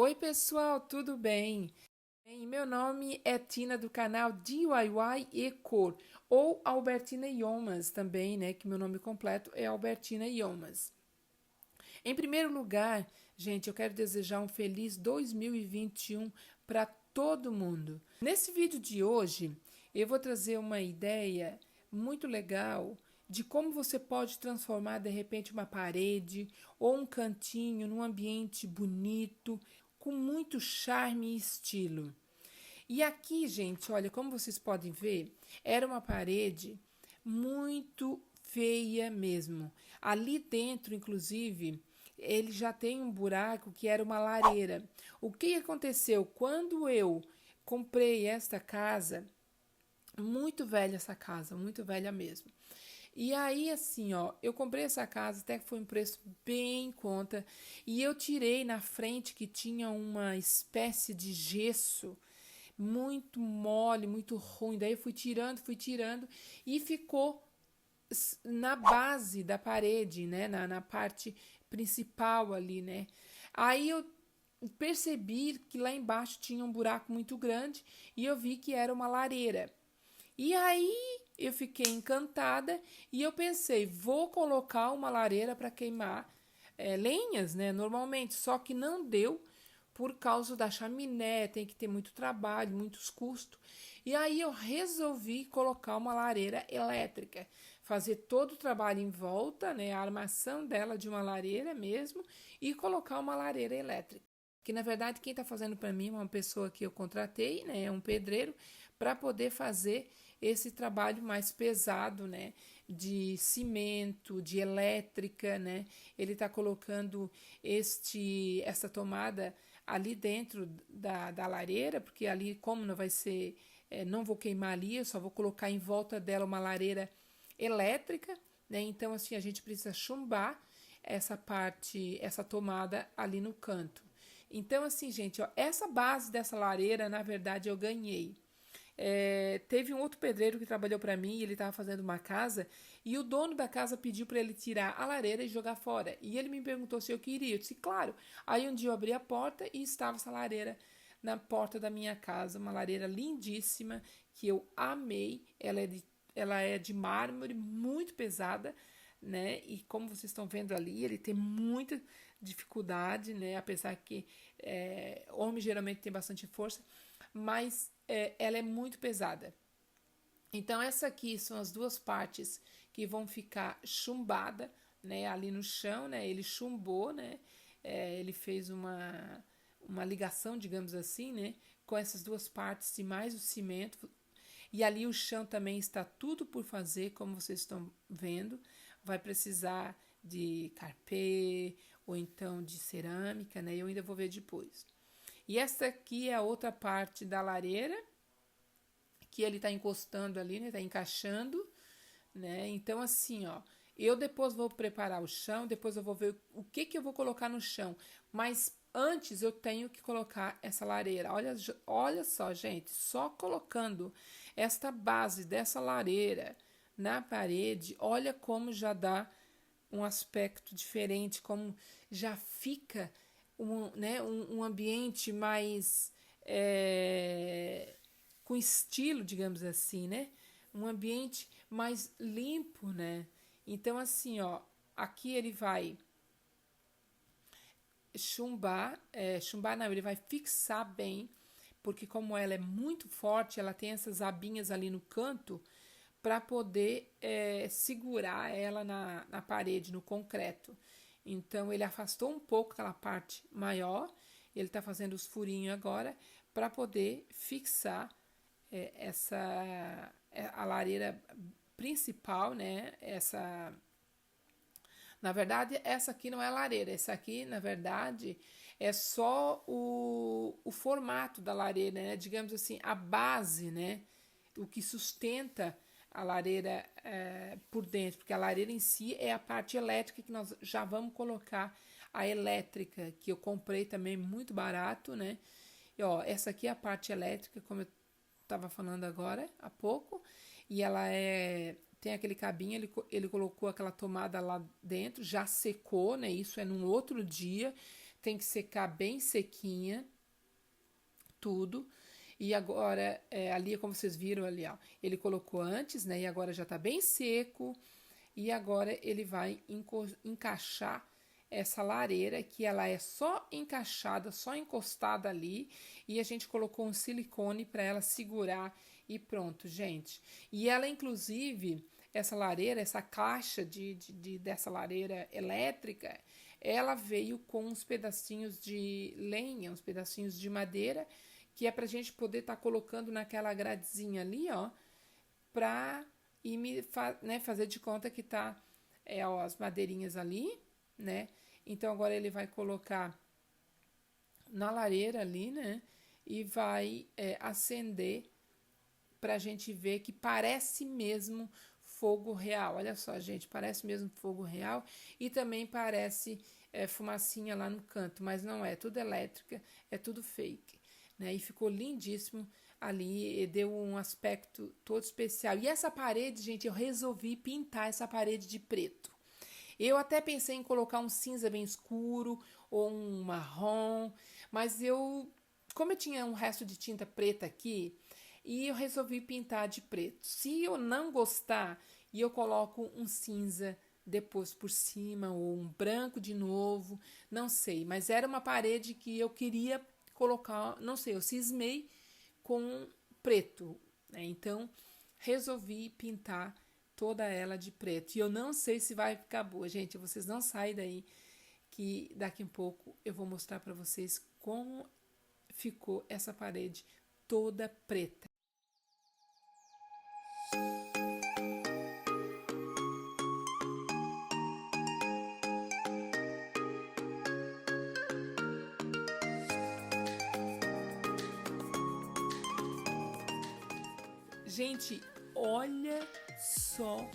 Oi, pessoal, tudo bem? Meu nome é Tina do canal DIY e Cor, ou Albertina Iomas também, né? Que meu nome completo é Albertina Iomas. Em primeiro lugar, gente, eu quero desejar um feliz 2021 para todo mundo. Nesse vídeo de hoje, eu vou trazer uma ideia muito legal de como você pode transformar de repente uma parede ou um cantinho num ambiente bonito, com muito charme e estilo. E aqui, gente, olha, como vocês podem ver, era uma parede muito feia mesmo. Ali dentro, inclusive, ele já tem um buraco que era uma lareira. O que aconteceu? Quando eu comprei esta casa, muito velha essa casa, muito velha mesmo. E aí, assim, ó, eu comprei essa casa, até que foi um preço bem em conta, e eu tirei na frente que tinha uma espécie de gesso muito mole, muito ruim. Daí eu fui tirando, e ficou na base da parede, né? Na parte principal ali, né? Aí eu percebi que lá embaixo tinha um buraco muito grande e eu vi que era uma lareira. E aí eu fiquei encantada e eu pensei, vou colocar uma lareira para queimar lenhas, né? Normalmente, só que não deu por causa da chaminé, tem que ter muito trabalho, muitos custos. E aí eu resolvi colocar uma lareira elétrica, fazer todo o trabalho em volta, né, a armação dela de uma lareira mesmo, e colocar uma lareira elétrica. Que na verdade quem está fazendo para mim é uma pessoa que eu contratei, né, é um pedreiro, para poder fazer esse trabalho mais pesado, né, de cimento, de elétrica, né. Ele está colocando essa tomada ali dentro da lareira, porque ali, como não vai ser, não vou queimar ali, eu só vou colocar em volta dela uma lareira elétrica, né? Então, assim, a gente precisa chumbar essa parte, essa tomada ali no canto. Então, assim, gente, ó, essa base dessa lareira, na verdade, eu ganhei. Teve um outro pedreiro que trabalhou para mim e ele estava fazendo uma casa e o dono da casa pediu para ele tirar a lareira e jogar fora. E ele me perguntou se eu queria. Eu disse, claro. Aí um dia eu abri a porta e estava essa lareira na porta da minha casa, uma lareira lindíssima que eu amei. Ela é de mármore, muito pesada, né? E como vocês estão vendo ali, ele tem muita dificuldade, né? Apesar que homem geralmente tem bastante força, mas ela é muito pesada. Então, essa aqui são as duas partes que vão ficar chumbada, né, ali no chão, né? Ele chumbou, né? Ele fez uma ligação, digamos assim, né? Com essas duas partes e mais o cimento. E ali o chão também está tudo por fazer, como vocês estão vendo. Vai precisar de carpê ou então de cerâmica, né? Eu ainda vou ver depois. E essa aqui é a outra parte da lareira, que ele está encostando ali, né? Está encaixando, né? Então, assim, ó, eu depois vou preparar o chão, depois eu vou ver o que eu vou colocar no chão. Mas antes eu tenho que colocar essa lareira. Olha só, gente, só colocando esta base dessa lareira na parede, olha como já dá um aspecto diferente, como já fica um ambiente mais com estilo, digamos assim, né? Um ambiente mais limpo, né? Então, assim, ó, aqui ele vai chumbar não, ele vai fixar bem, porque como ela é muito forte, ela tem essas abinhas ali no canto para poder segurar ela na parede, no concreto. Então ele afastou um pouco aquela parte maior, ele está fazendo os furinhos agora para poder fixar a lareira principal, né? Na verdade, essa aqui não é lareira, essa aqui, na verdade, é só o formato da lareira, né? Digamos assim, a base, né? O que sustenta a lareira por dentro, porque a lareira em si é a parte elétrica que nós já vamos colocar a elétrica, que eu comprei também muito barato, né? E, ó, essa aqui é a parte elétrica, como eu estava falando agora há pouco, e ela tem aquele cabinho, ele colocou aquela tomada lá dentro, já secou, né? Isso é num outro dia. tem que secar bem sequinha, tudo. E agora, ali, como vocês viram ali, ó, ele colocou antes, né? E agora já tá bem seco. E agora ele vai encaixar essa lareira, que ela é só encaixada, só encostada ali. E a gente colocou um silicone para ela segurar e pronto, gente. E ela, inclusive, essa lareira, essa caixa dessa lareira elétrica, ela veio com uns pedacinhos de lenha, uns pedacinhos de madeira, que é pra gente poder estar colocando naquela gradezinha ali, ó, pra né, fazer de conta que tá ó, as madeirinhas ali, né? Então agora ele vai colocar na lareira ali, né? E vai acender pra gente ver que parece mesmo fogo real. Olha só, gente, parece mesmo fogo real e também parece fumacinha lá no canto, mas não é, tudo elétrica, é tudo fake, né? E ficou lindíssimo ali, deu um aspecto todo especial. E essa parede, gente, eu resolvi pintar essa parede de preto. Eu até pensei em colocar um cinza bem escuro ou um marrom, mas como eu tinha um resto de tinta preta aqui, e eu resolvi pintar de preto. Se eu não gostar, e eu coloco um cinza depois por cima ou um branco de novo, não sei, mas era uma parede que eu queria colocar, não sei, eu cismei com preto, né? Então resolvi pintar toda ela de preto. E eu não sei se vai ficar boa, gente. Vocês não saem daí, que daqui a pouco eu vou mostrar para vocês como ficou essa parede toda preta. Gente, olha só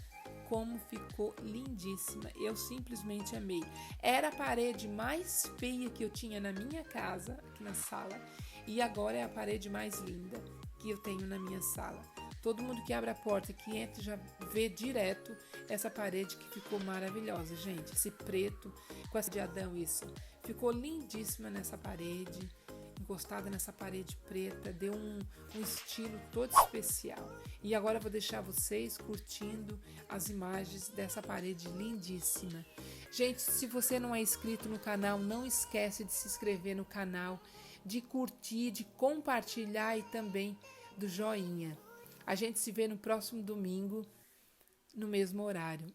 como ficou lindíssima. Eu simplesmente amei. Era a parede mais feia que eu tinha na minha casa, aqui na sala, e agora é a parede mais linda que eu tenho na minha sala. Todo mundo que abre a porta, que entra, já vê direto essa parede que ficou maravilhosa, gente. Esse preto com essa de Adão, isso. Ficou lindíssima nessa parede, encostada nessa parede preta, deu um estilo todo especial. E agora eu vou deixar vocês curtindo as imagens dessa parede lindíssima. Gente, se você não é inscrito no canal, não esquece de se inscrever no canal, de curtir, de compartilhar e também do joinha. A gente se vê no próximo domingo, no mesmo horário.